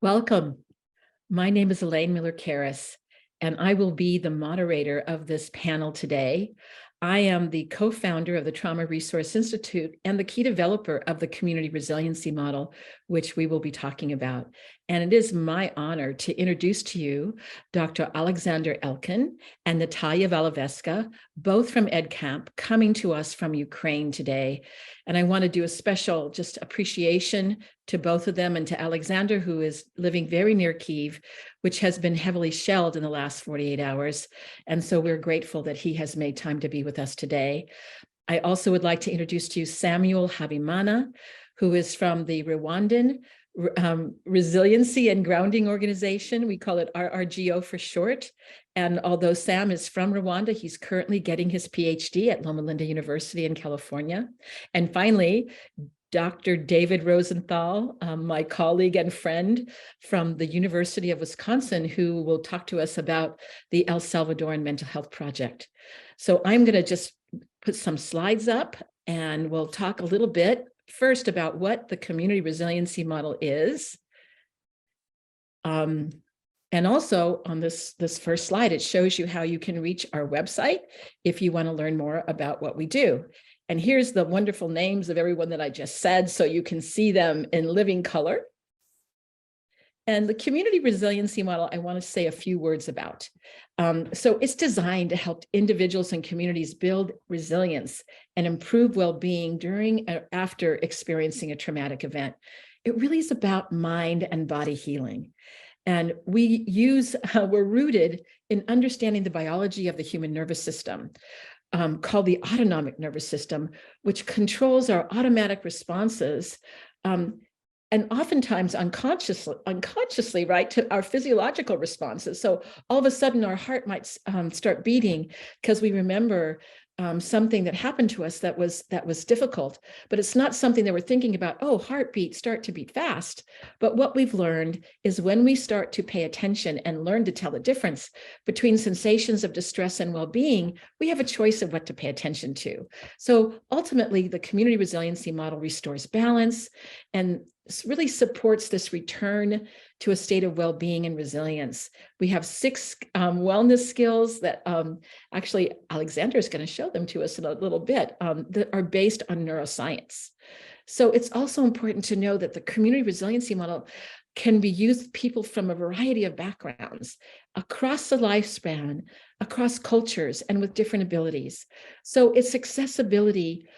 Welcome. My name is Elaine Miller-Karras, and I will be the moderator of this panel today. I am the co-founder of the Trauma Resource Institute and the key developer of the community resiliency model, which we will be talking about. And it is my honor to introduce to you Dr. Alexander Elkin and Natalia Valaveska, both from EdCamp, coming to us from Ukraine today. And I want to do a special just appreciation to both of them and to Alexander, who is living very near Kyiv, which has been heavily shelled in the last 48 hours. And so we're grateful that he has made time to be with us today. I also would like to introduce to you Samuel Habimana, who is from the Rwandan Resiliency and Grounding Organization. We call it RRGO for short. And although Sam is from Rwanda, he's currently getting his PhD at Loma Linda University in California. And finally, Dr. David Rosenthal, my colleague and friend from the University of Wisconsin, who will talk to us about the El Salvadoran Mental Health Project. So I'm going to just put some slides up and we'll talk a little bit first about what the community resiliency model is. And also on this first slide, it shows you how you can reach our website if you want to learn more about what we do. And here's the wonderful names of everyone that I just said, so you can see them in living color. And the community resiliency model, I want to say a few words about. So it's designed to help individuals and communities build resilience and improve well-being during and after experiencing a traumatic event. It really is about mind and body healing. And we're rooted in understanding the biology of the human nervous system. Called the autonomic nervous system, which controls our automatic responses, and oftentimes unconsciously, right, to our physiological responses. So all of a sudden our heart might start beating because we remember something that happened to us that was difficult, but it's not something that we're thinking about, oh, heartbeat, start to beat fast. But what we've learned is when we start to pay attention and learn to tell the difference between sensations of distress and well-being, we have a choice of what to pay attention to. So ultimately, the community resiliency model restores balance and really supports this return to a state of well-being and resilience. We have 6 wellness skills that actually Alexander is going to show them to us in a little bit that are based on neuroscience. So it's also important to know that the community resiliency model can be used with people from a variety of backgrounds across the lifespan, across cultures, and with different abilities. So its accessibility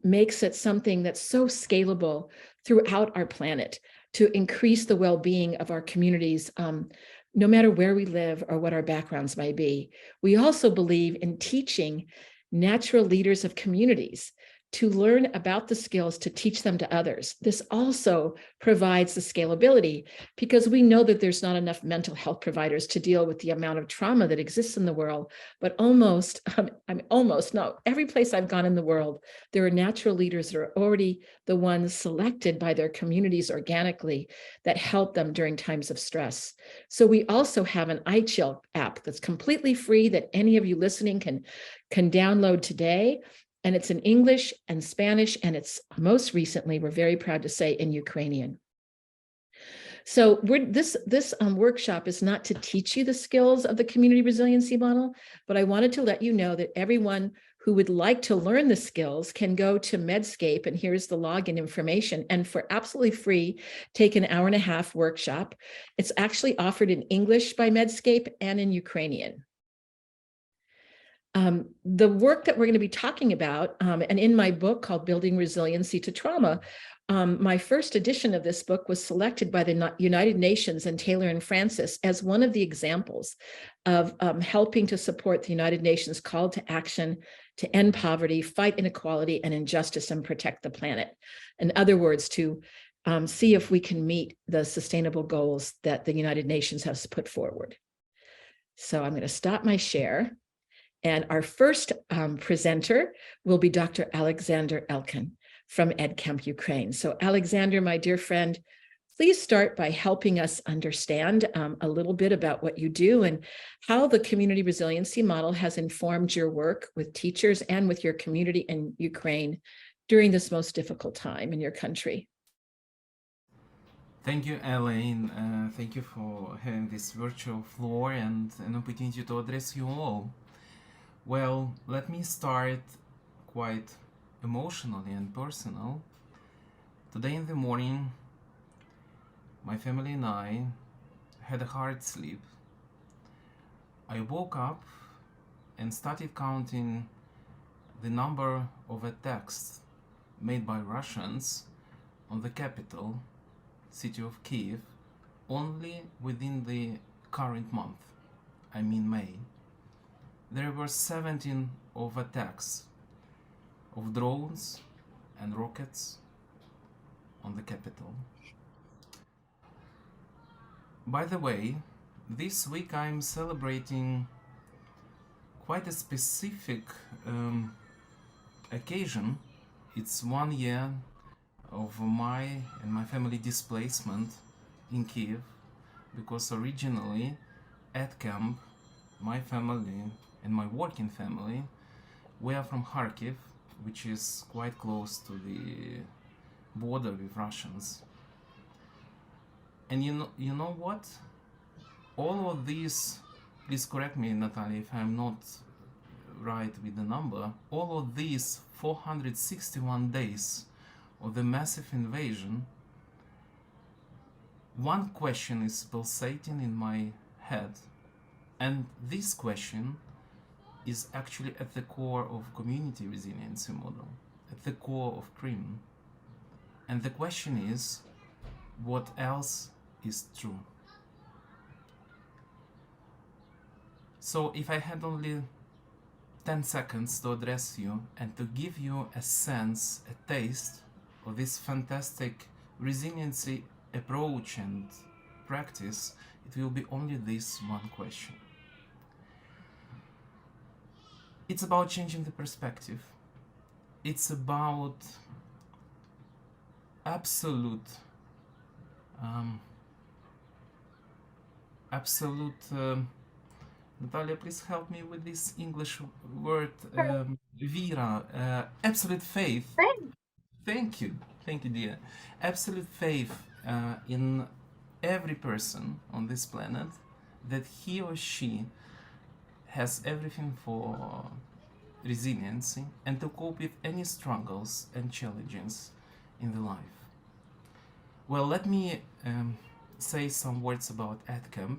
makes it something that's so scalable throughout our planet to increase the well-being of our communities, no matter where we live or what our backgrounds may be. We also believe in teaching natural leaders of communities to learn about the skills to teach them to others. This also provides the scalability because we know that there's not enough mental health providers to deal with the amount of trauma that exists in the world, but every place I've gone in the world, there are natural leaders that are already the ones selected by their communities organically that help them during times of stress. So we also have an iChill app that's completely free that any of you listening can download today. And it's in English and Spanish, and it's most recently, we're very proud to say, in Ukrainian. So this workshop is not to teach you the skills of the community resiliency model, but I wanted to let you know that everyone who would like to learn the skills can go to Medscape, and here's the login information, and for absolutely free, take an hour-and-a-half workshop. It's actually offered in English by Medscape and in Ukrainian. The work that we're going to be talking about, and in my book called Building Resiliency to Trauma, my first edition of this book was selected by the United Nations and Taylor and Francis as one of the examples of helping to support the United Nations call to action to end poverty, fight inequality and injustice, and protect the planet. In other words, to see if we can meet the sustainable goals that the United Nations has put forward. So I'm going to stop my share. And our first presenter will be Dr. Alexander Elkin from EdCamp Ukraine. So Alexander, my dear friend, please start by helping us understand a little bit about what you do and how the community resiliency model has informed your work with teachers and with your community in Ukraine during this most difficult time in your country. Thank you, Elaine. Thank you for having this virtual floor and an opportunity to address you all. Well, let me start quite emotionally and personal. Today in the morning, my family and I had a hard sleep. I woke up and started counting the number of attacks made by Russians on the capital, city of Kiev, only within the current month, I mean May. There were 17 of attacks of drones and rockets on the capital. By the way, this week I'm celebrating quite a specific occasion. It's 1 year of my and my family displacement in Kiev, because originally at camp, my family and my working family, we are from Kharkiv, which is quite close to the border with Russians. And you know what? All of these, please correct me, Natalia, if I'm not right with the number, all of these 461 days of the massive invasion, one question is pulsating in my head, and this question is actually at the core of community resiliency model, at the core of CRIM. And the question is, what else is true? So if I had only 10 seconds to address you and to give you a sense, a taste of this fantastic resiliency approach and practice, it will be only this one question. It's about changing the perspective. It's about absolute Natalia, please help me with this English word, Vera, absolute faith. Thank you, dear. Absolute faith in every person on this planet, that he or she has everything for resiliency and to cope with any struggles and challenges in the life. Well, let me say some words about AdCamp.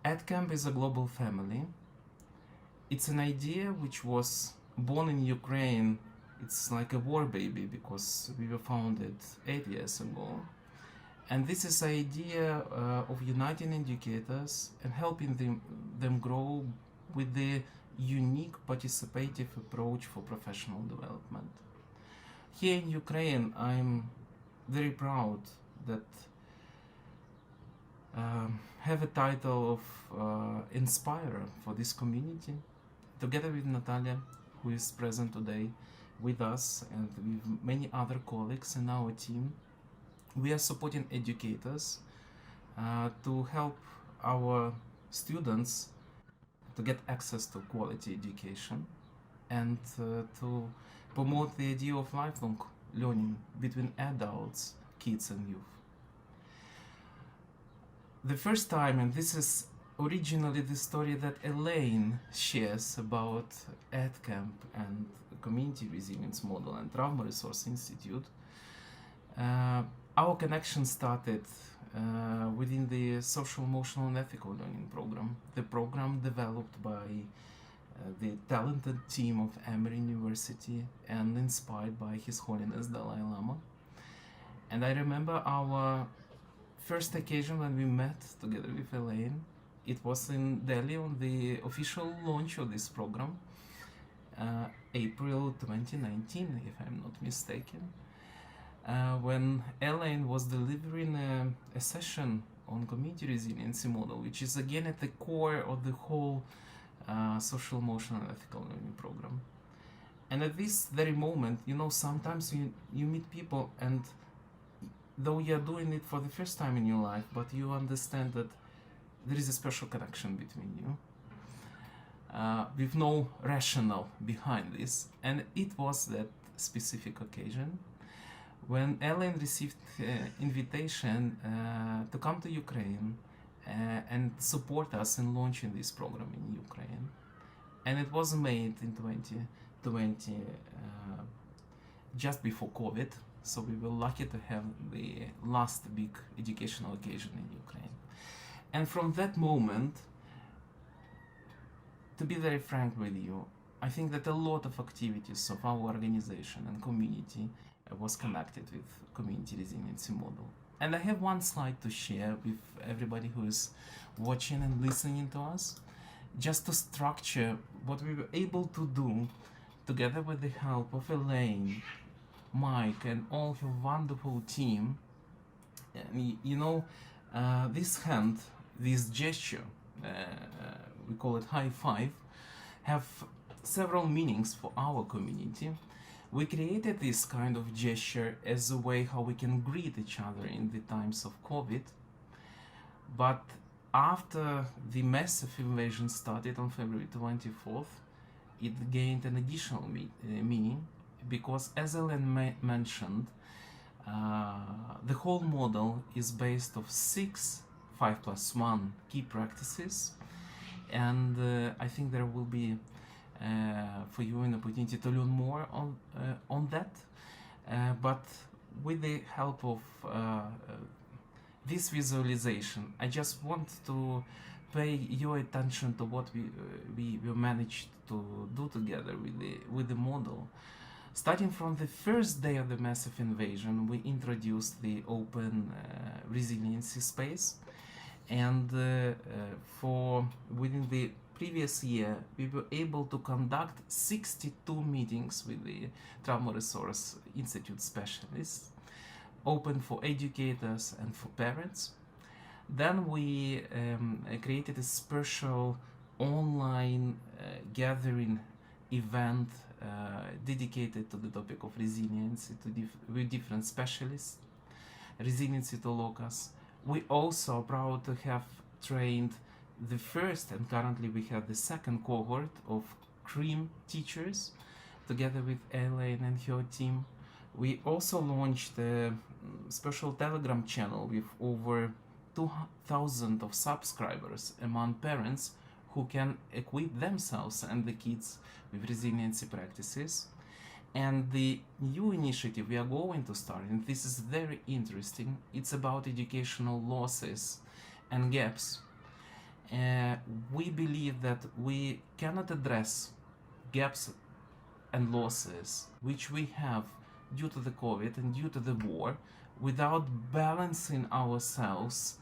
AdCamp is a global family. It's an idea which was born in Ukraine. It's like a war baby because we were founded 8 years ago. And this is the idea of uniting educators and helping them grow with the unique participative approach for professional development. Here in Ukraine, I'm very proud that have a title of inspirer for this community, together with Natalia, who is present today with us, and with many other colleagues in our team. We are supporting educators to help our students to get access to quality education and to promote the idea of lifelong learning between adults, kids, and youth. The first time, and this is originally the story that Elaine shares about AdCamp and Community Resilience Model and Trauma Resource Institute, our connection started within the Social, Emotional, and Ethical Learning program, the program developed by the talented team of Emory University and inspired by His Holiness Dalai Lama. And I remember our first occasion when we met together with Elaine. It was in Delhi on the official launch of this program, April 2019, if I'm not mistaken, when Elaine was delivering a session on community resiliency model, which is again at the core of the whole social, emotional, and ethical learning program. And at this very moment, sometimes you meet people, and though you're doing it for the first time in your life, but you understand that there is a special connection between you, with no rationale behind this. And it was that specific occasion when Elaine received invitation to come to Ukraine and support us in launching this program in Ukraine, and it was made in 2020, just before COVID. So we were lucky to have the last big educational occasion in Ukraine. And from that moment, to be very frank with you, I think that a lot of activities of our organization and community was connected with community resiliency model. And I have one slide to share with everybody who is watching and listening to us, just to structure what we were able to do together with the help of Elaine, Mike, and all her wonderful team. And, you know, this hand, this gesture, we call it high five, have several meanings for our community. We created this kind of gesture as a way how we can greet each other in the times of COVID. But after the massive invasion started on February 24th, it gained an additional meaning, because as Ellen mentioned, the whole model is based of 6 5+1 key practices, and I think there will be for you an opportunity to learn more on that. But with the help of this visualization, I just want to pay your attention to what we managed to do together with the model. Starting from the first day of the massive invasion, we introduced the open resiliency space, and for within the previous year, we were able to conduct 62 meetings with the Trauma Resource Institute specialists, open for educators and for parents. Then we created a special online gathering event dedicated to the topic of resiliency with different specialists, resiliency to locus. We also are proud to have trained the first, and currently we have the second cohort of CREAM teachers together with Elaine and her team. We also launched a special Telegram channel with over 2,000 of subscribers among parents who can equip themselves and the kids with resiliency practices. And the new initiative we are going to start, and this is very interesting, it's about educational losses and gaps. We believe that we cannot address gaps and losses which we have due to the COVID and due to the war without balancing ourselves,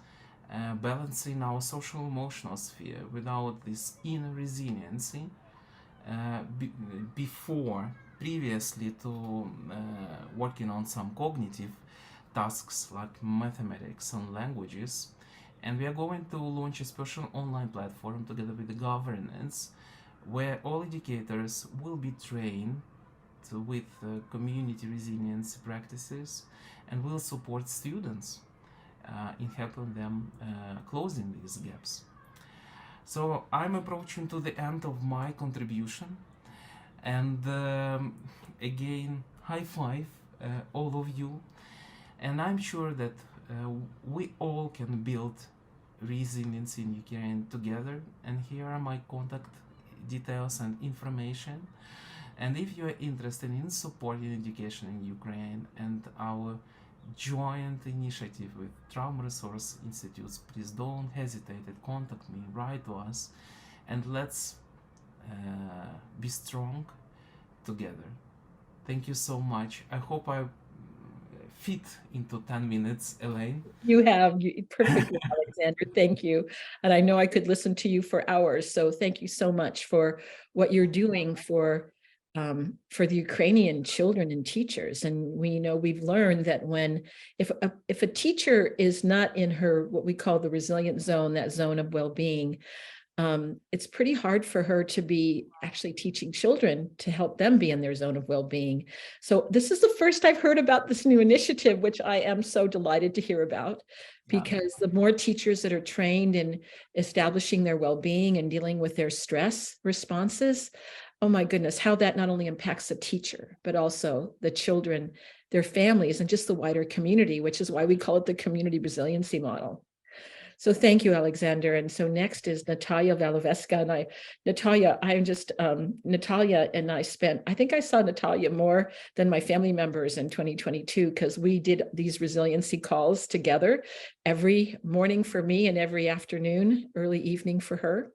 balancing our social emotional sphere, without this inner resiliency previously to working on some cognitive tasks like mathematics and languages. And we are going to launch a special online platform together with the governance, where all educators will be trained with community resilience practices, and will support students in helping them closing these gaps. So I'm approaching to the end of my contribution, and again, high five all of you, and I'm sure that we all can build resilience in Ukraine together. And here are my contact details and information. And if you are interested in supporting education in Ukraine and our joint initiative with Trauma Resource Institutes, please don't hesitate to contact me, write to us, and let's be strong together. Thank you so much. I hope I fit into 10 minutes, Elaine. You have perfectly, Alexander. Thank you. And I know I could listen to you for hours. So thank you so much for what you're doing for the Ukrainian children and teachers. And we've learned that if a teacher is not in her, what we call the resilient zone, that zone of well-being, it's pretty hard for her to be actually teaching children to help them be in their zone of well-being. So this is the first I've heard about this new initiative, which I am so delighted to hear about, because the more teachers that are trained in establishing their well-being and dealing with their stress responses, oh my goodness, how that not only impacts the teacher, but also the children their families, and just the wider community, which is why we call it the community resiliency model. So thank you, Alexander. And so next is Natalia Valoveska. And Natalia and I spent, I think I saw Natalia more than my family members in 2022, because we did these resiliency calls together every morning for me and every afternoon, early evening for her.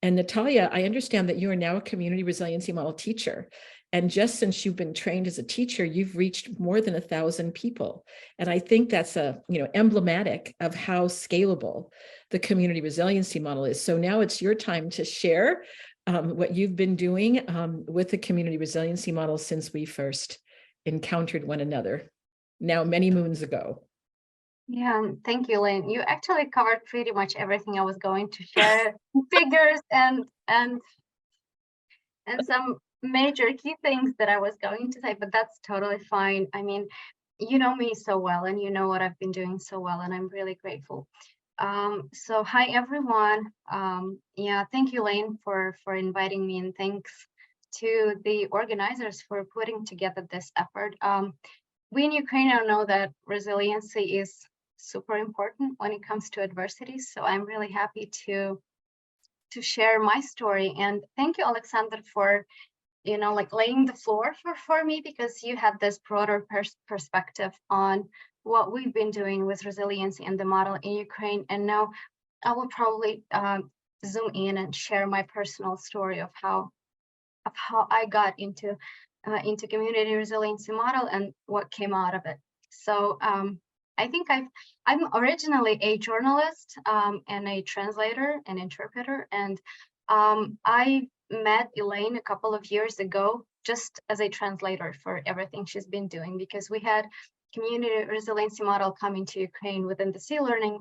And Natalia, I understand that you are now a community resiliency model teacher. And just since you've been trained as a teacher, you've reached more than 1,000 people. And I think that's emblematic of how scalable the community resiliency model is. So now it's your time to share what you've been doing with the community resiliency model since we first encountered one another, now many moons ago. Yeah, thank you, Lynn. You actually covered pretty much everything I was going to share, figures and some major key things that I was going to say, but that's totally fine. I mean, you know me so well, and you know what I've been doing so well, and I'm really grateful. So hi everyone. Yeah, thank you, Lane, for inviting me, and thanks to the organizers for putting together this effort. We in Ukraine know that resiliency is super important when it comes to adversity. So I'm really happy to share my story. And thank you, Alexander, for laying the floor for me, because you have this broader perspective on what we've been doing with resiliency and the model in Ukraine. And now I will probably zoom in and share my personal story of how I got into community resiliency model and what came out of it. So I think I'm originally a journalist and a translator and interpreter, and I met Elaine a couple of years ago just as a translator for everything she's been doing, because we had community resiliency model coming to Ukraine within the C Learning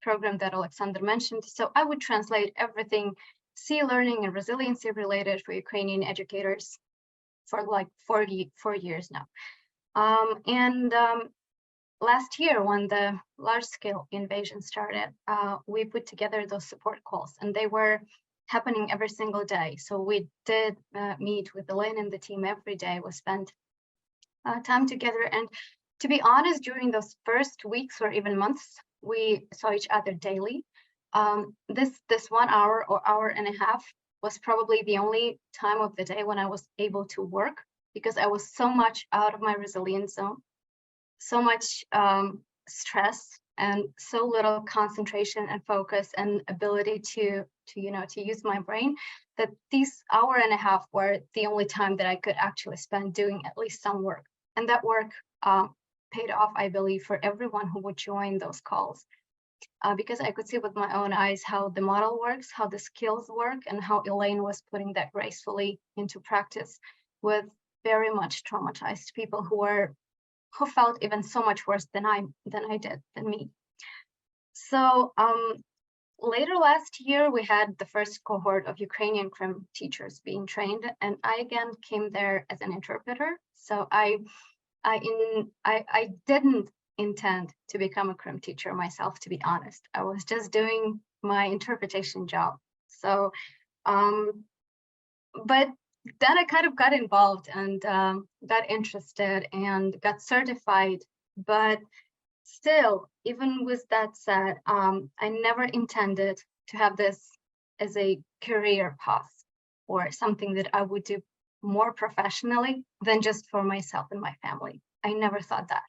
program that Alexander mentioned. So I would translate everything C Learning and resiliency related for Ukrainian educators for like 4 years now. Last year, when the large-scale invasion started, we put together those support calls, and they were happening every single day. So we did meet with Elaine and the team every day. We spent time together, and to be honest, during those first weeks or even months, we saw each other daily. This 1 hour or hour and a half was probably the only time of the day when I was able to work, because I was so much out of my resilience zone, so much stress, and so little concentration and focus and ability to use my brain, that these hour and a half were the only time that I could actually spend doing at least some work. And that work paid off, I believe, for everyone who would join those calls, because I could see with my own eyes how the model works, how the skills work, and how Elaine was putting that gracefully into practice with very much traumatized people who felt even so much worse than me. So later last year, we had the first cohort of Ukrainian CRIM teachers being trained, and I again came there as an interpreter. So I didn't intend to become a CRIM teacher myself, to be honest. I was just doing my interpretation job. So, but then I kind of got involved and got interested and got certified. But still, even with that said, I never intended to have this as a career path or something that I would do more professionally than just for myself and my family. I never thought that.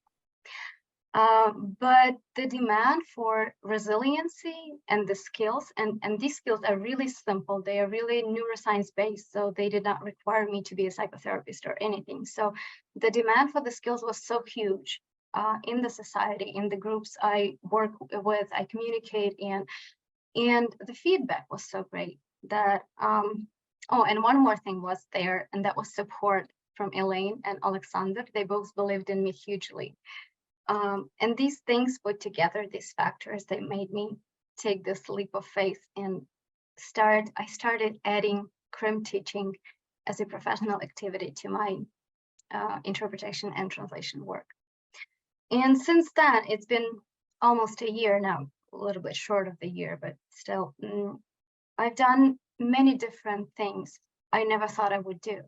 But the demand for resiliency and the skills, and these skills are really simple. They are really neuroscience based, so they did not require me to be a psychotherapist or anything. So the demand for the skills was so huge in the society, in the groups I work with, I communicate in, and the feedback was so great that, oh, and one more thing was there, and that was support from Elaine and Alexander. They both believed in me hugely. And these things put together, these factors, they made me take this leap of faith and I started adding CRIM teaching as a professional activity to my interpretation and translation work. And since then, it's been almost a year now, a little bit short of the year, but still, I've done many different things I never thought I would do.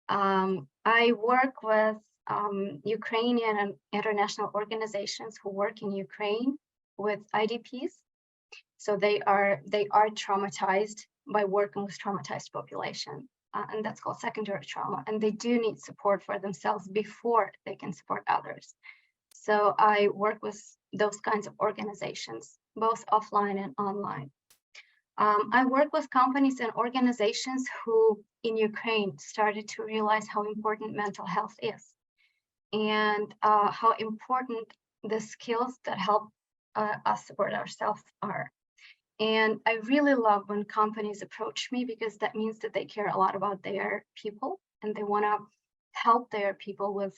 I work with Ukrainian and international organizations who work in Ukraine with IDPs. So they are traumatized by working with traumatized population, and that's called secondary trauma. And they do need support for themselves before they can support others. So I work with those kinds of organizations, both offline and online. I work with companies and organizations who in Ukraine started to realize how important mental health is, and how important the skills that help us support ourselves are. And I really love when companies approach me, because that means that they care a lot about their people and they want to help their people with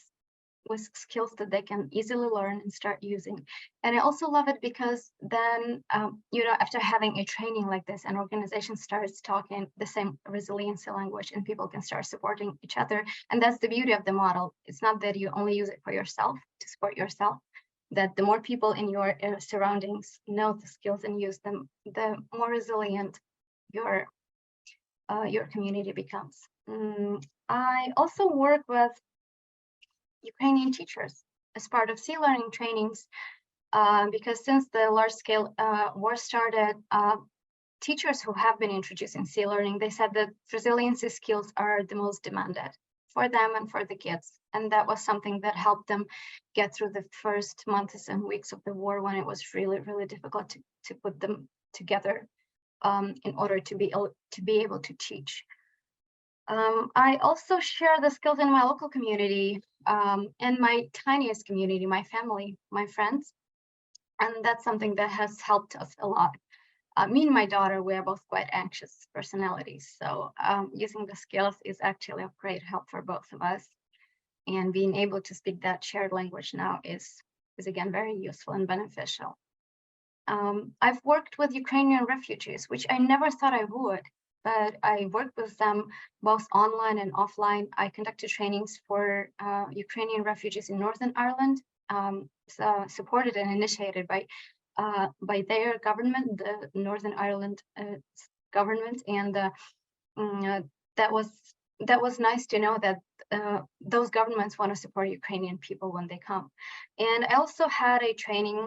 skills that they can easily learn and start using. And I also love it because then, after having a training like this, an organization starts talking the same resiliency language and people can start supporting each other. And that's the beauty of the model. It's not that you only use it for yourself to support yourself, that the more people in your surroundings know the skills and use them, the more resilient your community becomes. I also work with Ukrainian teachers as part of C-learning trainings, because since the large-scale war started, teachers who have been introducing C-learning, they said that resiliency skills are the most demanded for them and for the kids. And that was something that helped them get through the first months and weeks of the war, when it was really, really difficult to put them together in order to be able to teach. I also share the skills in my local community and my tiniest community, my family, my friends. And that's something that has helped us a lot. Me and my daughter, we are both quite anxious personalities. So using the skills is actually of great help for both of us. And being able to speak that shared language now is again, very useful and beneficial. I've worked with Ukrainian refugees, which I never thought I would, but I worked with them both online and offline. I conducted trainings for Ukrainian refugees in Northern Ireland, supported and initiated by their government, the Northern Ireland government, and that was nice to know that those governments want to support Ukrainian people when they come. And I also had a training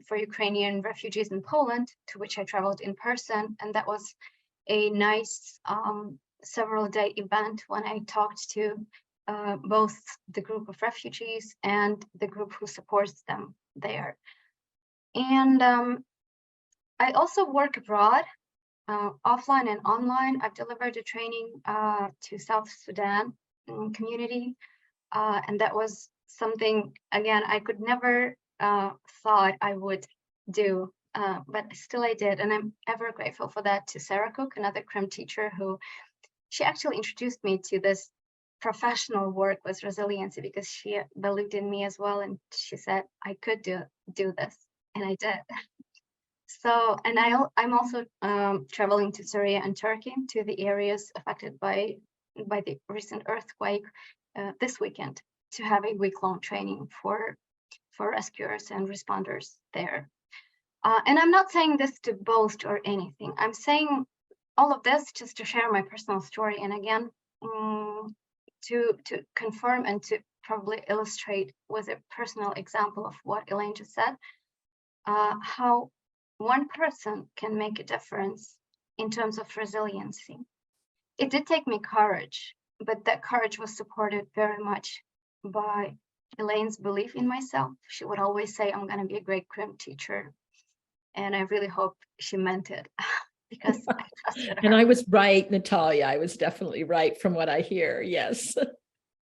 for Ukrainian refugees in Poland, to which I traveled in person, and that was a nice several-day event when I talked to both the group of refugees and the group who supports them there. And I also work abroad, offline and online. I've delivered a training to South Sudan community, and that was something, again, I could never thought I would do, but still I did, and I'm ever grateful for that to Sarah Cook, another CRIM teacher, who she actually introduced me to this professional work with resiliency, because she believed in me as well, and she said I could do this, and I did. So, and I'm also traveling to Syria and Turkey, to the areas affected by the recent earthquake this weekend, to have a week-long training for rescuers and responders there. And I'm not saying this to boast or anything. I'm saying all of this just to share my personal story, and again, to confirm and to probably illustrate with a personal example of what Elaine just said, how one person can make a difference in terms of resiliency. It did take me courage, but that courage was supported very much by Elaine's belief in myself. She would always say, I'm going to be a great CRIM teacher. And I really hope she meant it, because I trusted her. And I was right, Natalia. I was definitely right from what I hear. Yes.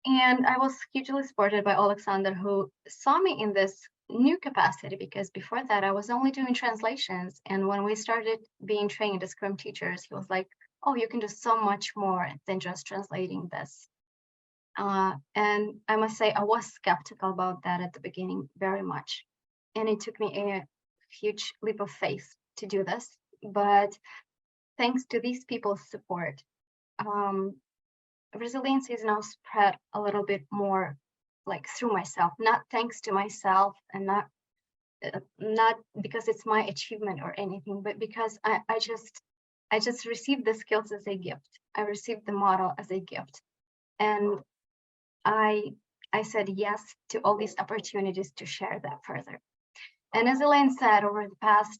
And I was hugely supported by Alexander, who saw me in this new capacity, because before that I was only doing translations. And when we started being trained as CRIM teachers, he was like, oh, you can do so much more than just translating this. And I must say, I was skeptical about that at the beginning, very much. And it took me a huge leap of faith to do this. But thanks to these people's support, resilience is now spread a little bit more, like through myself, not thanks to myself, and not because it's my achievement or anything, but because I just received the skills as a gift. I received the model as a gift, and I I said yes to all these opportunities to share that further. And as Elaine said, over the past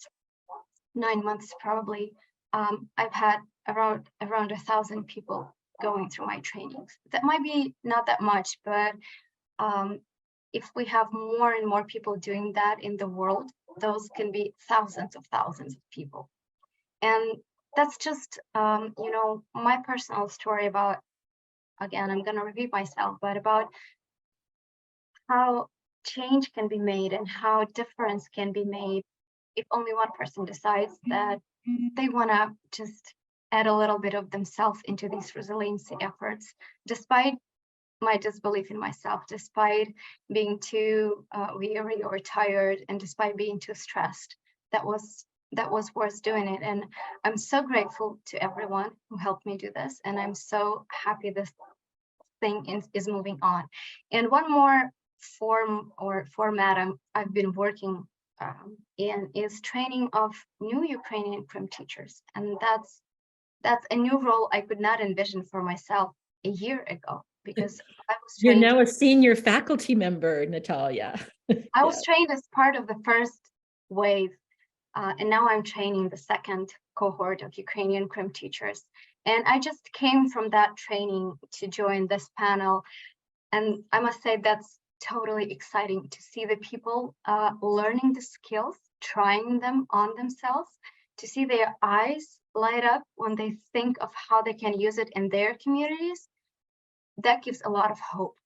9 months, probably, I've had around 1,000 people going through my trainings. That might be not that much, but if we have more and more people doing that in the world, those can be thousands of people. And that's just, my personal story about, again, I'm going to repeat myself, but about how change can be made and how difference can be made if only one person decides that they want to just add a little bit of themselves into these resiliency efforts, despite my disbelief in myself, despite being too weary or tired, and despite being too stressed. That was worth doing it. And I'm so grateful to everyone who helped me do this. And I'm so happy this thing is moving on. And one more format I've been working in is training of new Ukrainian Crim teachers. And that's a new role I could not envision for myself a year ago, because I was You're now a senior faculty member, Natalia. I was trained as part of the first wave, and now I'm training the second cohort of Ukrainian Crim teachers. And I just came from that training to join this panel. And I must say that's totally exciting to see the people learning the skills, trying them on themselves, to see their eyes light up when they think of how they can use it in their communities. That gives a lot of hope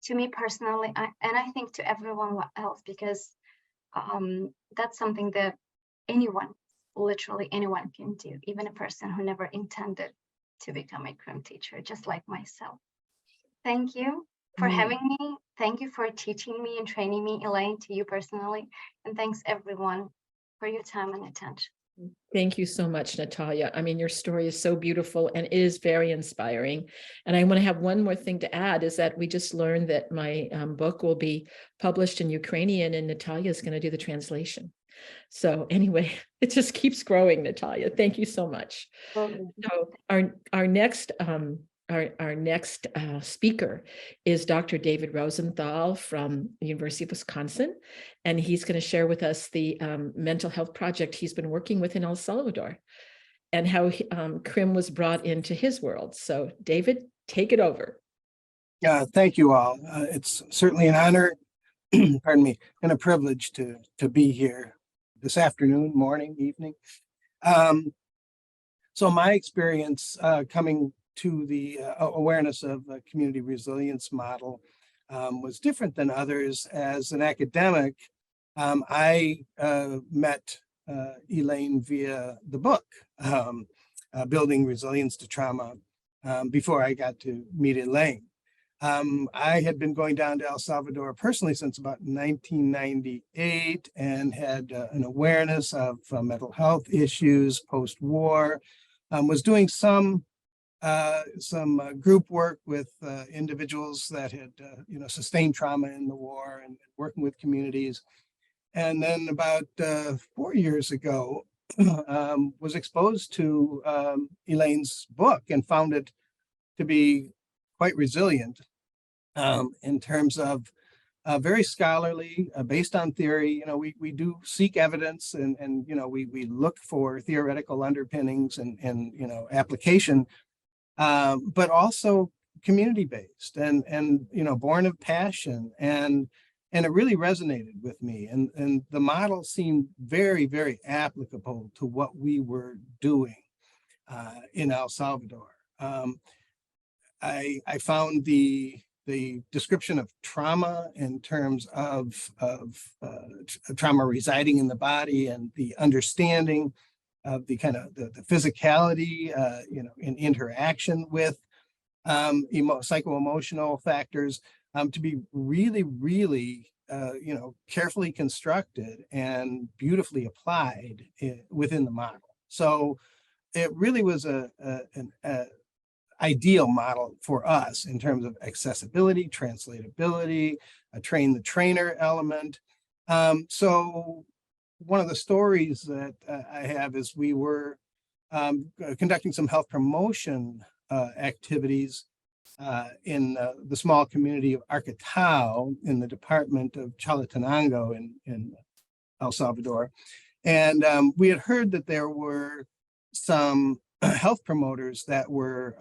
to me personally, and I think to everyone else, because that's something that anyone, literally anyone, can do, even a person who never intended to become a Crim teacher, just like myself. Thank you for having me. Thank you for teaching me and training me, Elaine, to you personally. And thanks everyone for your time and attention. Thank you so much, Natalia. I mean, your story is so beautiful and it is very inspiring. And I want to have one more thing to add, is that we just learned that my book will be published in Ukrainian, and Natalia is going to do the translation. So anyway, it just keeps growing, Natalia. Thank you so much. So our next speaker is Dr. David Rosenthal from the University of Wisconsin, and he's going to share with us the mental health project he's been working with in El Salvador and how Crim was brought into his world. So David, take it over. Thank you all. It's certainly an honor, pardon me, and a privilege to be here this afternoon, morning, evening. So my experience coming to the awareness of the community resilience model was different than others. As an academic, I met Elaine via the book, Building Resilience to Trauma, before I got to meet Elaine. I had been going down to El Salvador personally since about 1998 and had an awareness of mental health issues post-war, was doing some group work with individuals that had sustained trauma in the war and working with communities. And then about 4 years ago, was exposed to Elaine's book and found it to be quite resilient in terms of very scholarly, based on theory. We do seek evidence and we look for theoretical underpinnings and application, but also community-based and born of passion, and it really resonated with me, and the model seemed very, very applicable to what we were doing in El Salvador. I found the description of trauma in terms of trauma residing in the body, and the understanding of the kind of the physicality, in interaction with psycho-emotional factors, to be really, really, carefully constructed and beautifully applied within the model. So it really was an ideal model for us in terms of accessibility, translatability, a train the trainer element. So one of the stories that I have is we were conducting some health promotion activities in the small community of Arcatao in the department of Chalatenango in El Salvador. And we had heard that there were some health promoters that were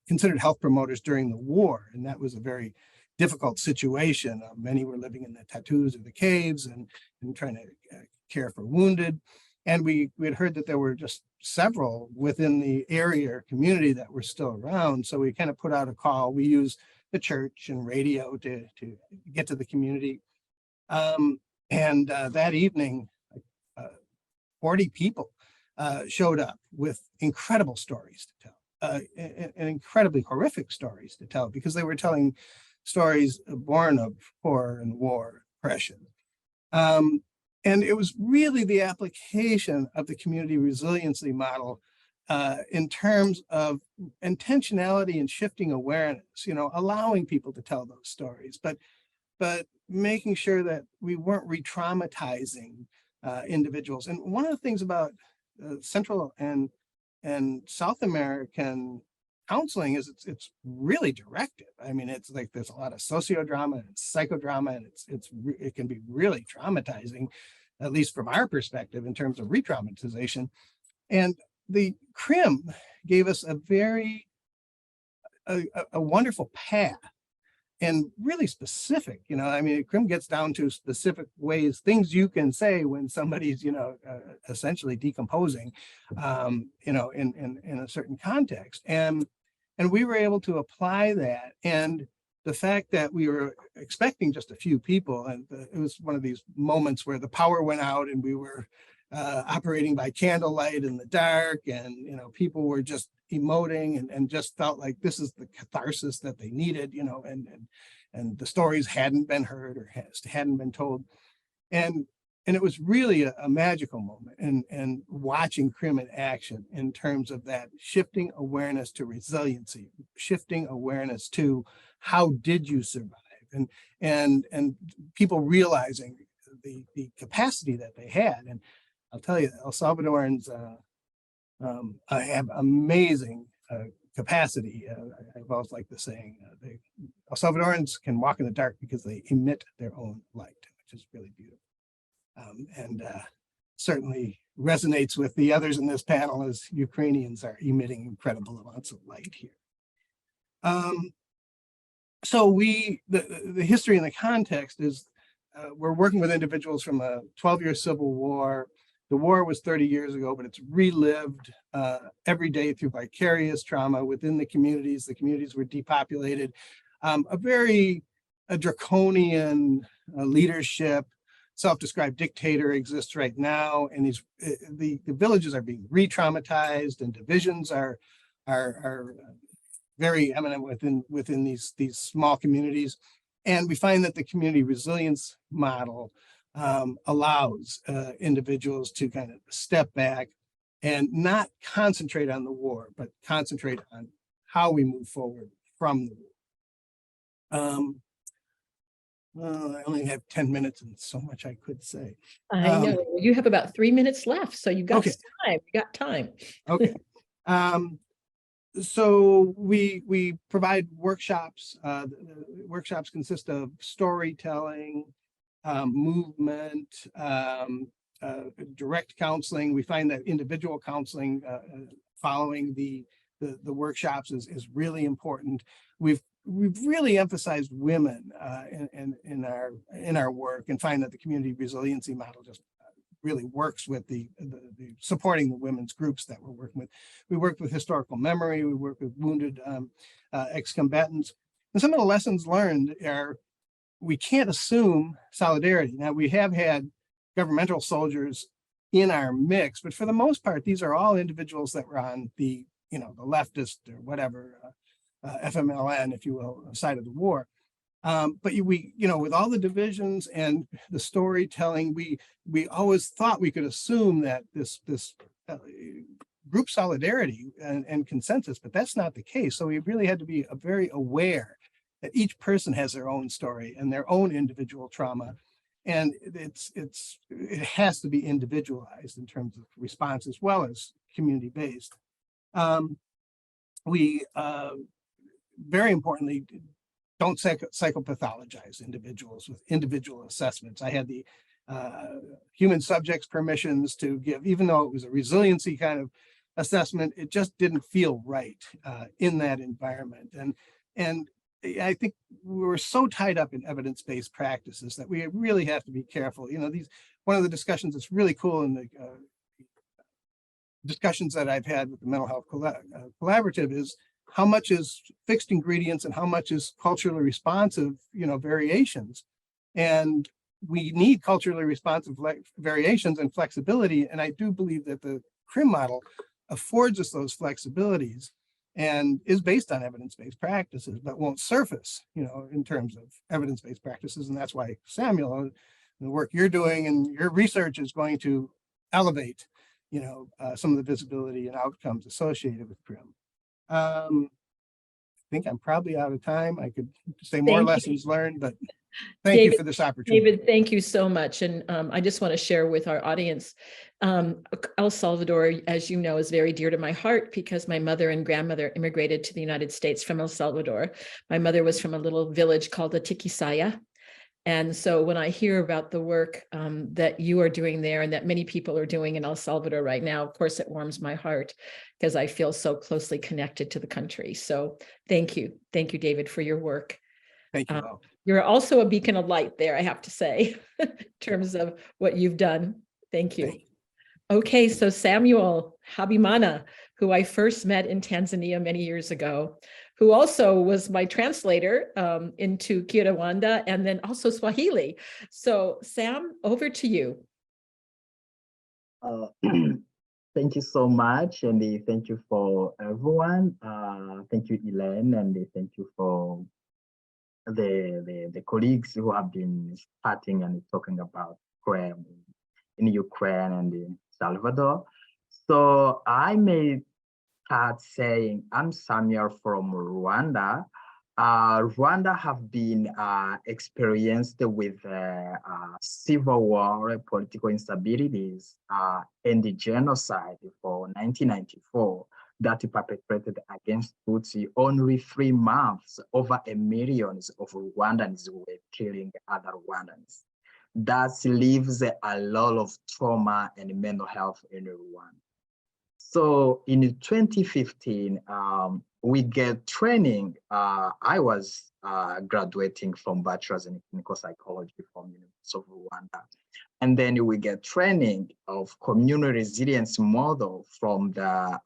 considered health promoters during the war. And that was a very difficult situation. Many were living in the tattoos or the caves and trying to care for wounded. And we had heard that there were just several within the area or community that were still around. So we kind of put out a call. We used the church and radio to get to the community. And that evening, 40 people showed up with incredible stories to tell, and incredibly horrific stories to tell, because they were telling stories born of horror and war, oppression. And it was really the application of the community resiliency model in terms of intentionality and shifting awareness, allowing people to tell those stories, but making sure that we weren't re-traumatizing individuals. And one of the things about Central and South American counseling is it's really directive. I mean, it's like there's a lot of sociodrama and psychodrama, and it can be really traumatizing, at least from our perspective in terms of re-traumatization. And the CRIM gave us a wonderful path, and really specific. I mean, CRIM gets down to specific ways, things you can say when somebody's essentially decomposing in a certain context. And we were able to apply that. And the fact that we were expecting just a few people, and it was one of these moments where the power went out and we were operating by candlelight in the dark, and people were just emoting and just felt like this is the catharsis that they needed, and the stories hadn't been heard or hadn't been told. And it was really a magical moment, and watching CRIM in action in terms of that shifting awareness to resiliency, shifting awareness to how did you survive, and people realizing the capacity that they had. And I'll tell you, El Salvadorans have amazing capacity. I've always liked the saying, El Salvadorans can walk in the dark because they emit their own light, which is really beautiful. And certainly resonates with the others in this panel, as Ukrainians are emitting incredible amounts of light here. So the history and the context is we're working with individuals from a 12-year civil war. The war was 30 years ago, but it's relived every day through vicarious trauma within the communities. The communities were depopulated. A draconian leadership, self-described dictator exists right now, and the villages are being re-traumatized, and divisions are very eminent within these small communities. And we find that the community resilience model allows individuals to kind of step back and not concentrate on the war, but concentrate on how we move forward from the war. I only have 10 minutes and so much I could say. I know you have about 3 minutes left, so you've got Okay. time. You got time. Okay. So we provide workshops. The workshops consist of storytelling, movement, direct counseling. We find that individual counseling following the workshops is really important. We've really emphasized women in our work, and find that the community resiliency model just really works with the supporting the women's groups that we're working with. We work with historical memory. We work with wounded ex-combatants. And some of the lessons learned are we can't assume solidarity. Now, we have had governmental soldiers in our mix, but for the most part, these are all individuals that were on the leftist or whatever, FMLN, if you will, side of the war. But with all the divisions and the storytelling, we always thought we could assume that this group solidarity and consensus, but that's not the case. So we really had to be very aware that each person has their own story and their own individual trauma, and it has to be individualized in terms of response as well as community based. very importantly, don't psychopathologize individuals with individual assessments. I had the human subjects permissions to give, even though it was a resiliency kind of assessment, it just didn't feel right in that environment. And I think we're so tied up in evidence-based practices that we really have to be careful. You know, one of the discussions that's really cool in the discussions that I've had with the Mental Health Collaborative is how much is fixed ingredients and how much is culturally responsive, variations. And we need culturally responsive variations and flexibility. And I do believe that the CRIM model affords us those flexibilities and is based on evidence-based practices, but won't surface, in terms of evidence-based practices. And that's why, Samuel, the work you're doing and your research is going to elevate, some of the visibility and outcomes associated with CRIM. I think I'm probably out of time. I could say more lessons learned, but thank you for this opportunity. David, thank you so much. And I just want to share with our audience, El Salvador, as you know, is very dear to my heart because my mother and grandmother immigrated to the United States from El Salvador. My mother was from a little village called Atiquizaya. And so when I hear about the work that you are doing there and that many people are doing in El Salvador right now, of course, it warms my heart because I feel so closely connected to the country. So thank you. Thank you, David, for your work. Thank you all. You're also a beacon of light there, I have to say, in terms of what you've done. Thank you. Okay, so Samuel Habimana, who I first met in Tanzania many years ago, who also was my translator into Kinyarwanda and then also Swahili. So Sam, over to you. Thank you so much, and thank you for everyone. Thank you, Elaine, and thank you for the colleagues who have been starting and talking about CRIM in Ukraine and in Salvador. So I may start saying, I'm Samuel from Rwanda. Rwanda have been experienced with civil war, political instabilities, and the genocide for 1994 that perpetrated against Tutsi. Only 3 months, over 1 million of Rwandans were killing other Rwandans. That leaves a lot of trauma and mental health in Rwanda. So in 2015, we get training. I was graduating from bachelor's in clinical psychology from University of Rwanda. And then we get training of community resilience model from a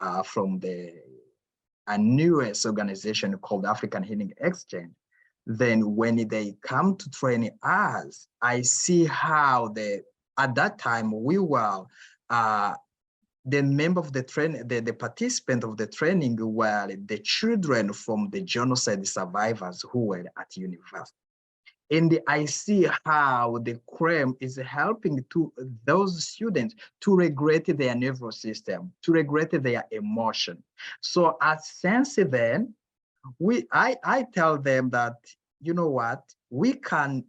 newest organization called African Healing Exchange. Then when they come to train us, I see how at that time we were the member of the training, the participant of the training were the children from the genocide survivors who were at university. And I see how the CRIM is helping to those students to regulate their nervous system, to regulate their emotion. So since then, I tell them that, you know what, we can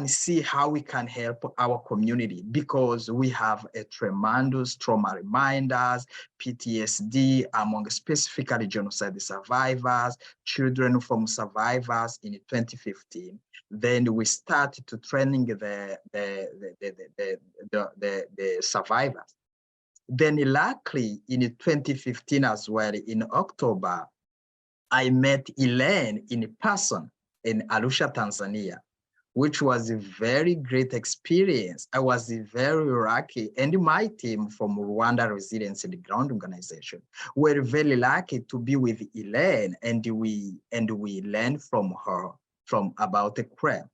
see how we can help our community because we have a tremendous trauma reminders, PTSD among specifically genocide survivors, children from survivors in 2015. Then we started to training the survivors. Then luckily in 2015 as well, in October, I met Elaine in person in Arusha, Tanzania, which was a very great experience. I was very lucky, and my team from Rwanda Resilience and the Ground Organization were very lucky to be with Elaine, and we learned from her about the CRIM.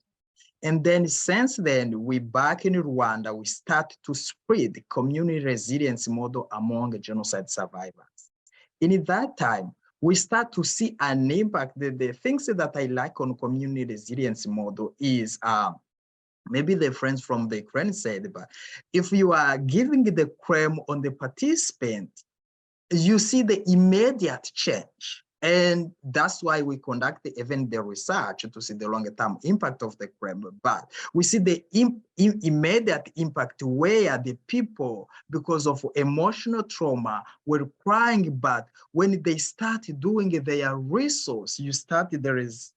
And then since then, we back in Rwanda, we start to spread the community resilience model among genocide survivors. In that time, we start to see an impact. The things that I like on community resilience model is maybe the friends from the Ukraine said, but if you are giving the CRIM on the participant, you see the immediate change. And that's why we conduct even the research to see the longer term impact of the crime. But we see the immediate impact where the people, because of emotional trauma, were crying. But when they start doing their resource, there is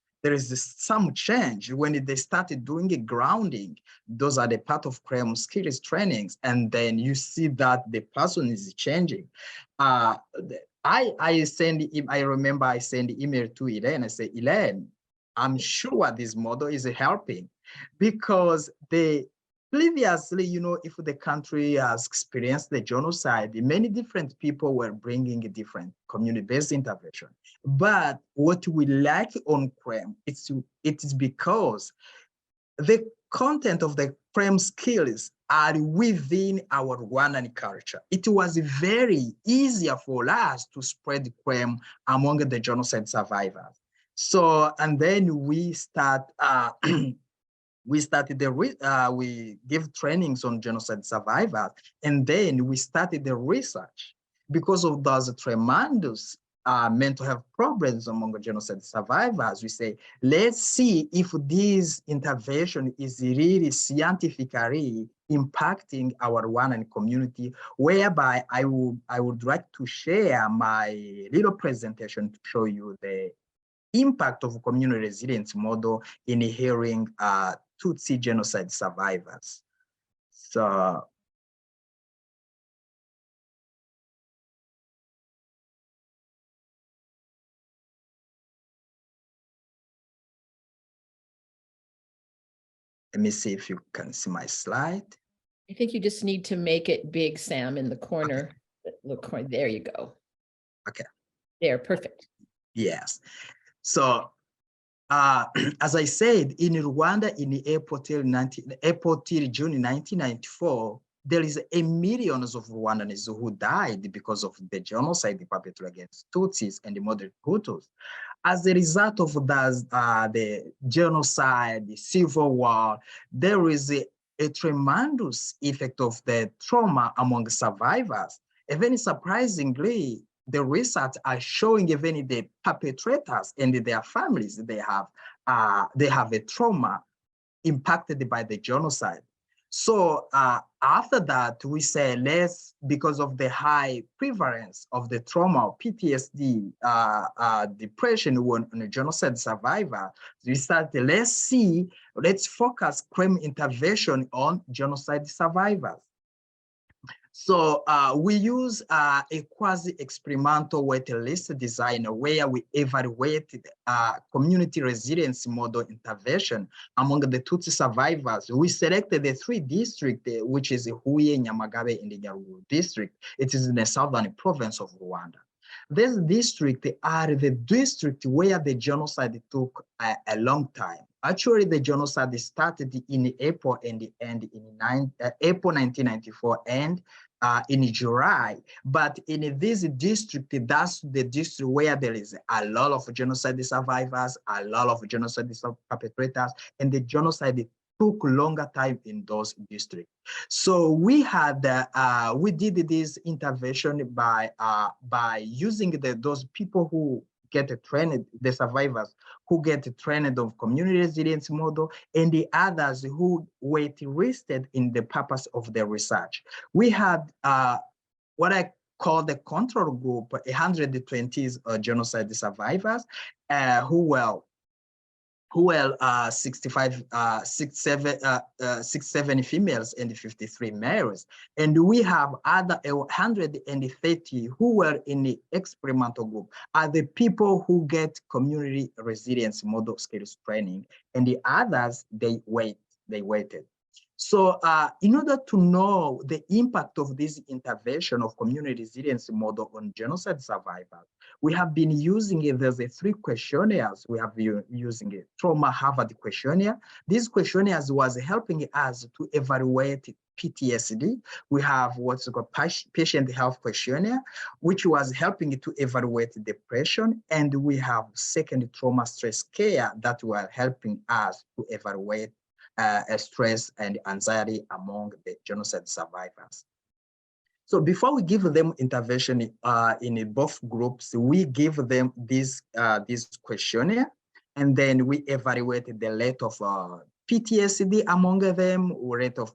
some change when they started doing a grounding. Those are the part of crime skills trainings, and then you see that the person is changing. I remember I sent email to Elaine. I say, Elaine, I'm sure this model is helping, because previously, if the country has experienced the genocide, many different people were bringing a different community-based intervention. But what we lack on CREM, it is because the content of the CREM skills are within our Rwandan culture. It was very easier for us to spread CREM among the genocide survivors. So, and then we we give trainings on genocide survivors, and then we started the research because of those tremendous mental health problems among the genocide survivors. We say, let's see if this intervention is really scientifically impacting our Rwandan community, whereby I would like to share my little presentation to show you the impact of community resilience model in hearing Tutsi genocide survivors. So, let me see if you can see my slide. I think you just need to make it big, Sam, in the corner. Okay. Look, there you go. Okay. There, perfect. Yes. So, as I said, in Rwanda, in April till June 1994, there is millions of Rwandans who died because of the genocide perpetrated against Tutsis and the moderate Hutus. As a result of the genocide, the civil war, there is a tremendous effect of the trauma among survivors. Even surprisingly, the research are showing even the perpetrators and their families, they have a trauma impacted by the genocide. So after that, we say because of the high prevalence of the trauma, PTSD, depression on a genocide survivor, we started, let's focus CREM intervention on genocide survivors. So we use a quasi-experimental waiting list design where we evaluated community resilience model intervention among the Tutsi survivors. We selected the 3 districts, which is Huye, Nyamagabe, and the Nyaruguru district. It is in the southern province of Rwanda. These districts are the district where the genocide took a long time. Actually, the genocide started in April and ended in April 1994 and in July. But in this district, that's the district where there is a lot of genocide survivors, a lot of genocide perpetrators, and the genocide took longer time in those districts. So we did this intervention by using those people who get trained, the survivors who get trained of community resilience model, and the others who were interested in the purpose of the research. We had what I call the control group, 120 genocide survivors who were 67 females and 53 males. And we have other 130 who were in the experimental group, are the people who get community resilience model skills training, and the others, they waited. So in order to know the impact of this intervention of community resilience model on genocide survivors, we have been using it. There's 3 questionnaires. We have been using a trauma Harvard questionnaire. These questionnaires was helping us to evaluate PTSD. We have what's called patient health questionnaire, which was helping to evaluate depression. And we have second trauma stress care that were helping us to evaluate stress and anxiety among the genocide survivors. So before we give them intervention in both groups, we give them this questionnaire, and then we evaluate the rate of PTSD among them, rate of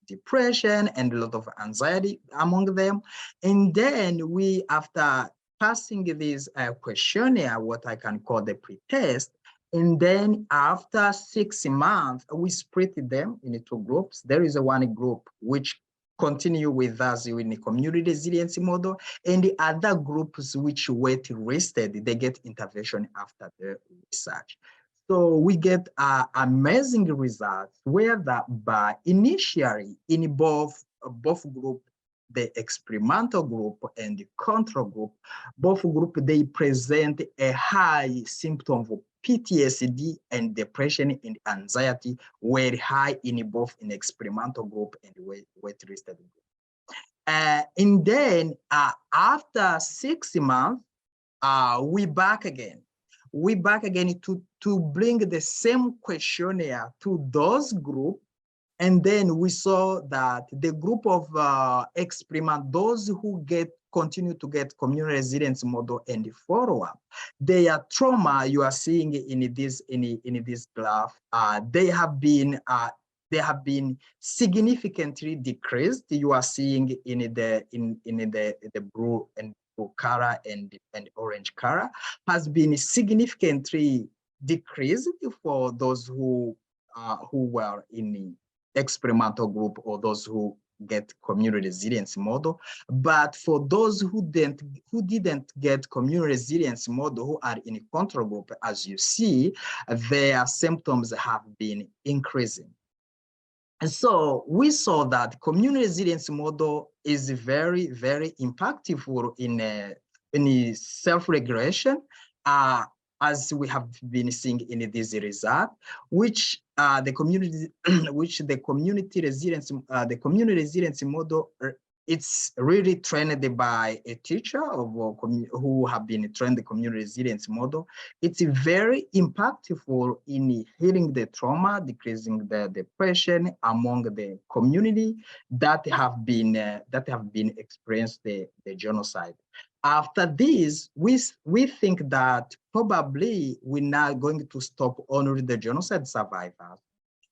depression, and a lot of anxiety among them. And then we, after passing this questionnaire, what I can call the pre-test, and then after 6 months, we split them into 2 groups. There is one group which continue with us in the community resiliency model, and the other groups which wait rested, they get intervention after the research. So we get amazing results where by initially in both group, the experimental group and the control group, both group, they present a high symptom of PTSD and depression and anxiety were high in both in experimental group and wait-listed group. And then after 6 months, we back again. We back again to bring the same questionnaire to those groups. And then we saw that the group of experiment, those who continue to get community resilience model and follow-up, their trauma you are seeing in this graph, they have been significantly decreased. You are seeing in the blue and blue color and orange color has been significantly decreased for those who were in the experimental group or those who get community resilience model. But for those who didn't get community resilience model, who are in a control group, as you see, their symptoms have been increasing. And so we saw that community resilience model is very, very impactful in self-regulation, as we have been seeing in this result, which the community resilience model, it's really trained by a teacher who have been trained the community resilience model. It's very impactful in healing the trauma, decreasing the depression among the community that have been experienced the genocide. After this, we think that probably we're not going to stop only the genocide survivors.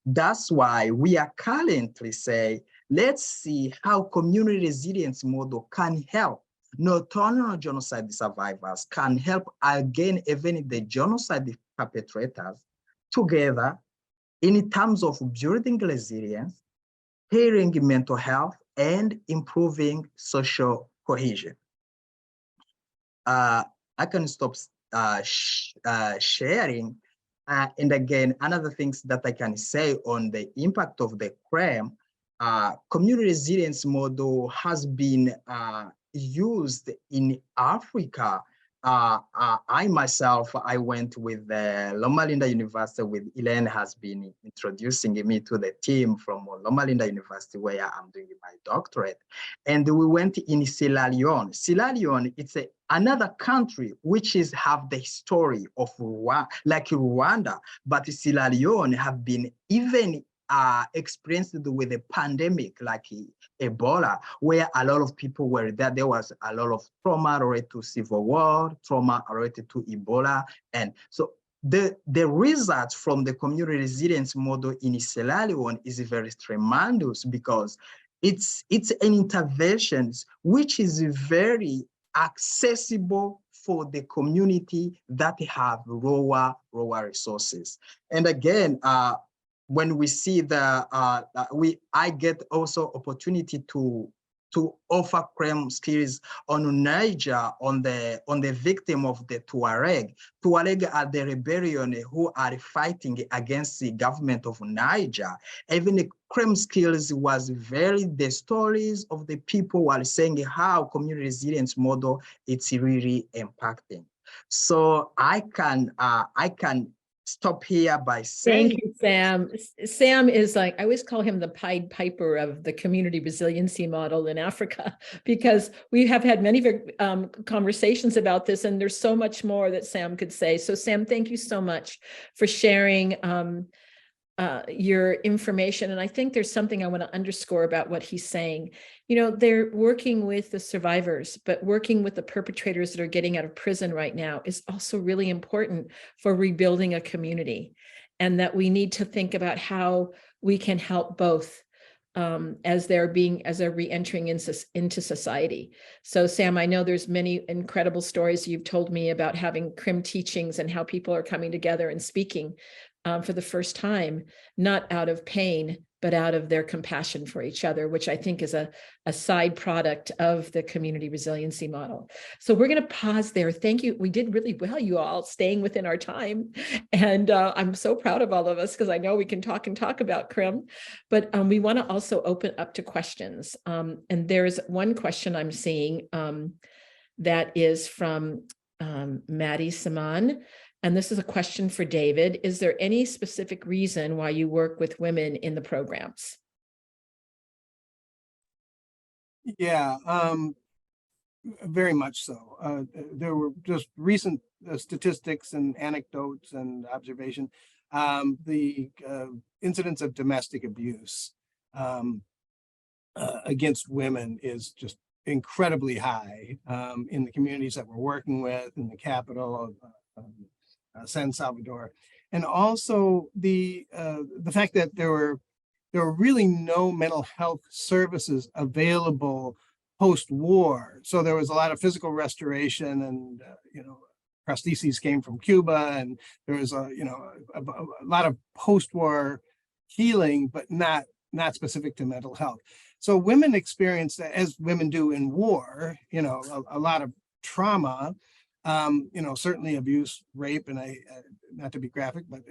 That's why we are currently saying, let's see how community resilience model can help not only genocide survivors, can help again even the genocide perpetrators together in terms of building resilience, healing mental health, and improving social cohesion. I can stop sharing. And again, another things that I can say on the impact of the CRAM, community resilience model has been used in Africa. I myself, I went with Loma Linda University with Elaine has been introducing me to the team from Loma Linda University where I'm doing my doctorate. And we went in Sierra Leone. Sierra Leone, it's another country which have the history of like Rwanda, but Sierra Leone have been even experienced with a pandemic like Ebola, where a lot of people were there. There was a lot of trauma related to civil war, trauma related to Ebola. And so the results from the community resilience model in Sierra Leone is very tremendous because it's an intervention which is very accessible for the community that have lower resources. And again, when we see I get also opportunity to offer CRAM skills on Niger, on the victim of the Tuareg. Tuareg are the rebellion who are fighting against the government of Niger. Even the CRAM skills was the stories of the people were saying how community resilience model it's really impacting. So I can stop here by saying. Thank you, Sam. Sam is like, I always call him the Pied Piper of the community resiliency model in Africa, because we have had many conversations about this, and there's so much more that Sam could say. So Sam, thank you so much for sharing your information. And I think there's something I want to underscore about what he's saying. You know, they're working with the survivors, but working with the perpetrators that are getting out of prison right now is also really important for rebuilding a community. And that we need to think about how we can help both as they're re-entering into society. So Sam, I know there's many incredible stories you've told me about having CRIM teachings and how people are coming together and speaking for the first time, not out of pain, but out of their compassion for each other, which I think is a side product of the community resiliency model. So we're going to pause there. Thank you. We did really well, you all, staying within our time. And I'm so proud of all of us because I know we can talk about CRIM, but we want to also open up to questions. And there's one question I'm seeing that is from Maddie Saman. And this is a question for David. Is there any specific reason why you work with women in the programs? Yeah, very much so. There were just recent statistics and anecdotes and observation. The incidence of domestic abuse against women is just incredibly high in the communities that we're working with, in the capital of San Salvador, and also the fact that there were really no mental health services available post-war. So there was a lot of physical restoration, and prostheses came from Cuba, and there was a lot of post-war healing, but not specific to mental health. So women experienced, as women do in war, a lot of trauma. Certainly abuse, rape, and not to be graphic, but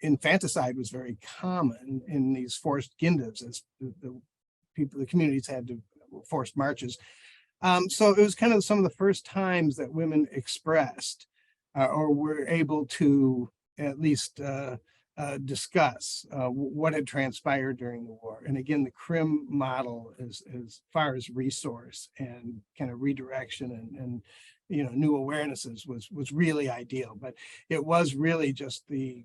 infanticide was very common in these forced guindas, as the communities had to forced marches. So it was kind of some of the first times that women expressed or were able to at least discuss what had transpired during the war. And again, the CRIM model, as far as resource and kind of redirection and new awarenesses was really ideal. But it was really just the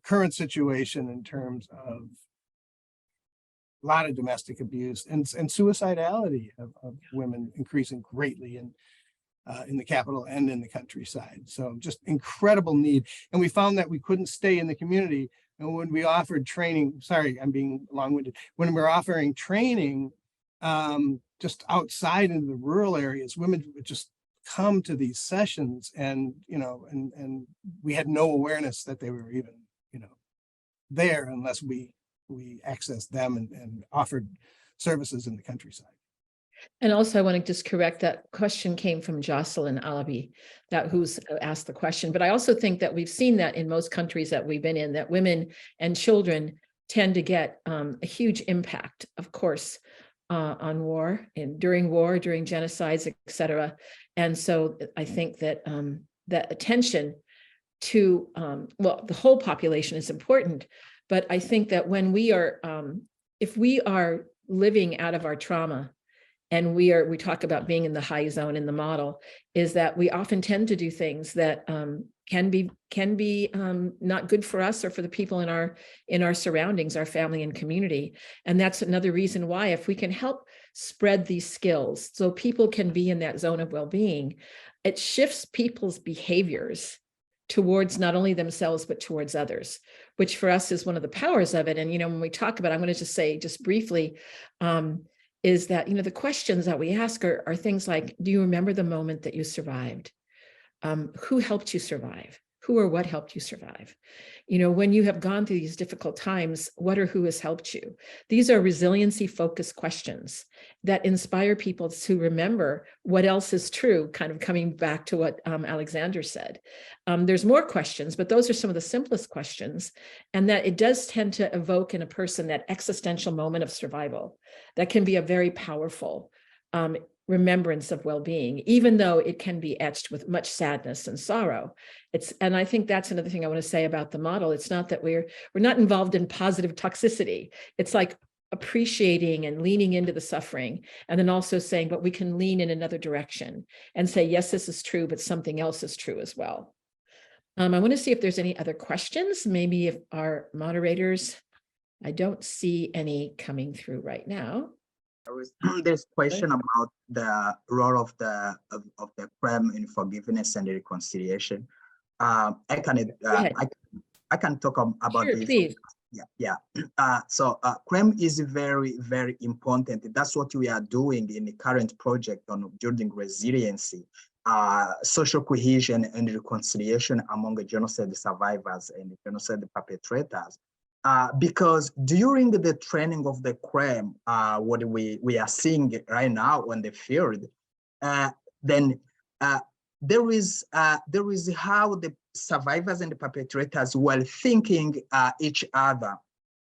current situation in terms of a lot of domestic abuse and suicidality of women increasing greatly in the capital and in the countryside. So just incredible need. And we found that we couldn't stay in the community. And when we offered training, sorry, I'm being long-winded. When we're offering training just outside in the rural areas, women would just come to these sessions and we had no awareness that they were even, there unless we accessed them and offered services in the countryside. And also I want to just correct, that question came from Jocelyn Alabi, who's asked the question. But I also think that we've seen that in most countries that we've been in, that women and children tend to get a huge impact, of course, on war and during genocides, et cetera. And so I think that that attention to, the whole population is important, but I think that when we are, if we are living out of our trauma, and we talk about being in the high zone in the model, is that we often tend to do things that can be not good for us or for the people in our surroundings, our family and community. And that's another reason why, if we can help spread these skills so people can be in that zone of well-being, it shifts people's behaviors towards not only themselves, but towards others, which for us is one of the powers of it. And, when we talk about, I'm going to just say just briefly, is that, the questions that we ask are things like, do you remember the moment that you survived? Who helped you survive? Who or what helped you survive? When you have gone through these difficult times, what or who has helped you? These are resiliency focused questions that inspire people to remember what else is true, kind of coming back to what Alexander said. There's more questions, but those are some of the simplest questions, and that it does tend to evoke in a person that existential moment of survival that can be a very powerful remembrance of well-being, even though it can be etched with much sadness and sorrow. And I think that's another thing I want to say about the model. It's not that we're not involved in positive toxicity. It's like appreciating and leaning into the suffering, and then also saying, but we can lean in another direction and say, yes, this is true, but something else is true as well. I want to see if there's any other questions, maybe if our moderators, I don't see any coming through right now. There's question about the role of the CREM in forgiveness and reconciliation. I can ahead. I can talk about Sure, this. please. Yeah. So CREM is very, very important. That's what we are doing in the current project on building resiliency, social cohesion and reconciliation among the genocide survivors and the genocide perpetrators. Because during the training of the CREM, what we are seeing right now on the field, then there is how the survivors and the perpetrators were thinking each other.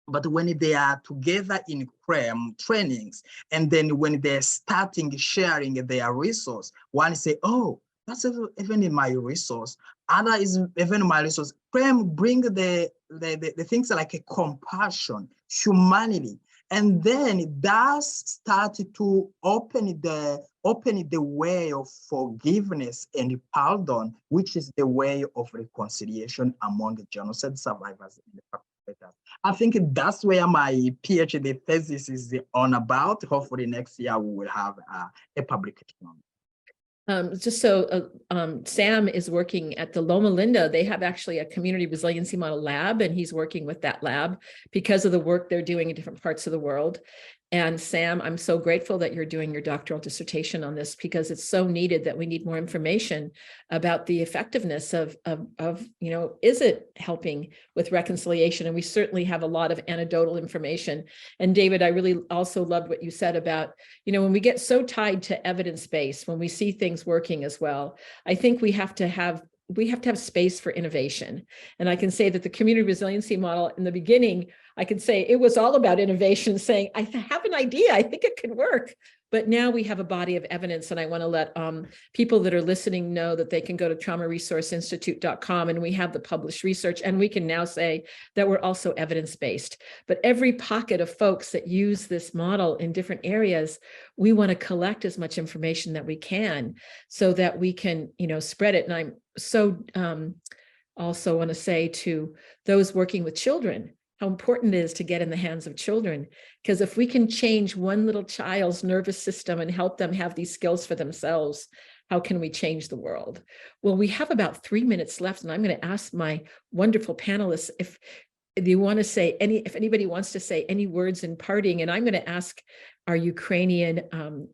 But when they are together in CREM trainings, and then when they're starting sharing their resource, one say, oh, that's even in my resource. Other is even my resource. CREM bring the things like a compassion, humanity, and then it does start to open the way of forgiveness and pardon, which is the way of reconciliation among the genocide survivors and the perpetrators. I think that's where my PhD thesis is on about. Hopefully next year we will have a publication on it. Just so Sam is working at the Loma Linda. They have actually a community resiliency model lab, and he's working with that lab because of the work they're doing in different parts of the world. And Sam, I'm so grateful that you're doing your doctoral dissertation on this, because it's so needed that we need more information about the effectiveness of is it helping with reconciliation? And we certainly have a lot of anecdotal information. And David, I really also loved what you said about, when we get so tied to evidence-based, when we see things working as well, I think we have to have space for innovation. And I can say that the community resiliency model in the beginning, I could say it was all about innovation, saying, I have an idea, I think it could work. But now we have a body of evidence, and I want to let people that are listening know that they can go to traumaresourceinstitute.com, and we have the published research, and we can now say that we're also evidence-based. But every pocket of folks that use this model in different areas, we want to collect as much information that we can so that we can, spread it. And I'm so also want to say to those working with children, how important it is to get in the hands of children, because if we can change one little child's nervous system and help them have these skills for themselves, how can we change the world? Well, we have about 3 minutes left, and I'm going to ask my wonderful panelists if you want to say if anybody wants to say any words in parting, and I'm going to ask our Ukrainian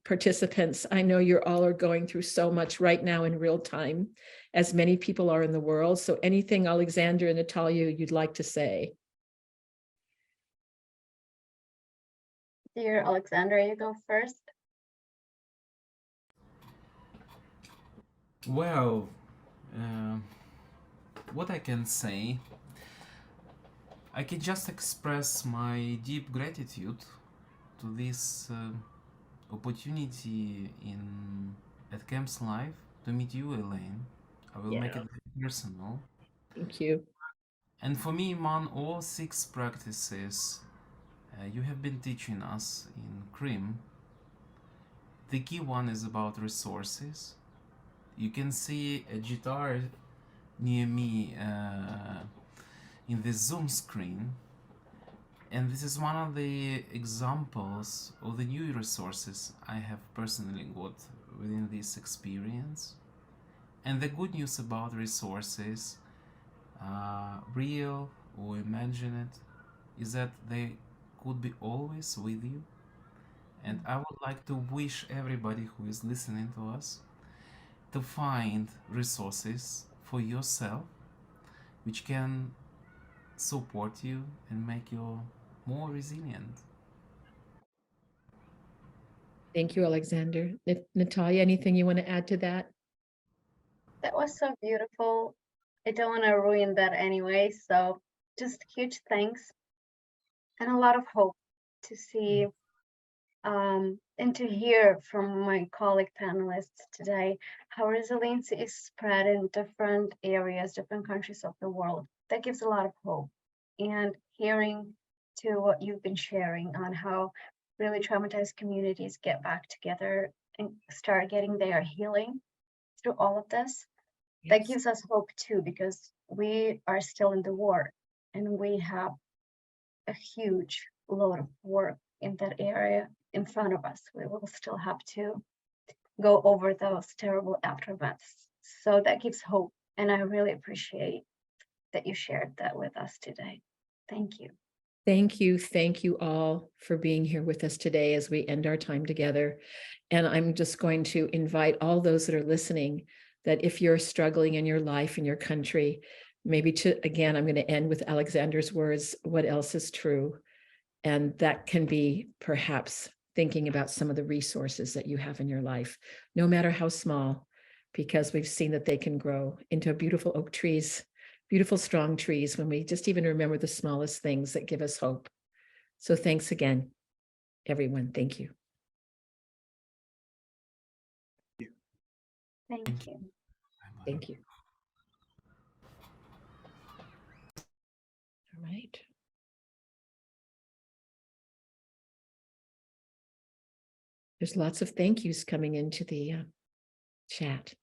participants. I know you're all are going through so much right now in real time, as many people are in the world. So anything, Alexander and Natalia, you'd like to say? Dear Alexander, you go first. Well, what I can say, I can just express my deep gratitude to this opportunity at Camps Live to meet you, Elaine. I will make it very personal. Thank you. And for me, among all 6 practices you have been teaching us in CREM, the key one is about resources. You can see a guitar near me in the Zoom screen, and this is one of the examples of the new resources I have personally got within this experience. And the good news about resources, real or imagined, is that they could be always with you. And I would like to wish everybody who is listening to us to find resources for yourself which can support you and make you more resilient. Thank you, Alexander. Natalia, anything you want to add to that? That was so beautiful. I don't want to ruin that anyway. So just huge thanks and a lot of hope to see and to hear from my colleague panelists today how resiliency is spread in different areas, different countries of the world. That gives a lot of hope. And hearing to what you've been sharing on how really traumatized communities get back together and start getting their healing through all of this that Yes. gives us hope too, because we are still in the war and we have a huge load of work in that area in front of us. We will still have to go over those terrible aftermaths. So that gives hope. And I really appreciate that you shared that with us today. Thank you. Thank you. Thank you all for being here with us today as we end our time together. And I'm just going to invite all those that are listening that if you're struggling in your life, in your country, maybe again, I'm going to end with Alexander's words, what else is true? And that can be perhaps thinking about some of the resources that you have in your life, no matter how small, because we've seen that they can grow into beautiful oak trees, beautiful, strong trees when we just even remember the smallest things that give us hope. So thanks again, everyone. Thank you. Thank you. Thank you. All right. There's lots of thank yous coming into the chat.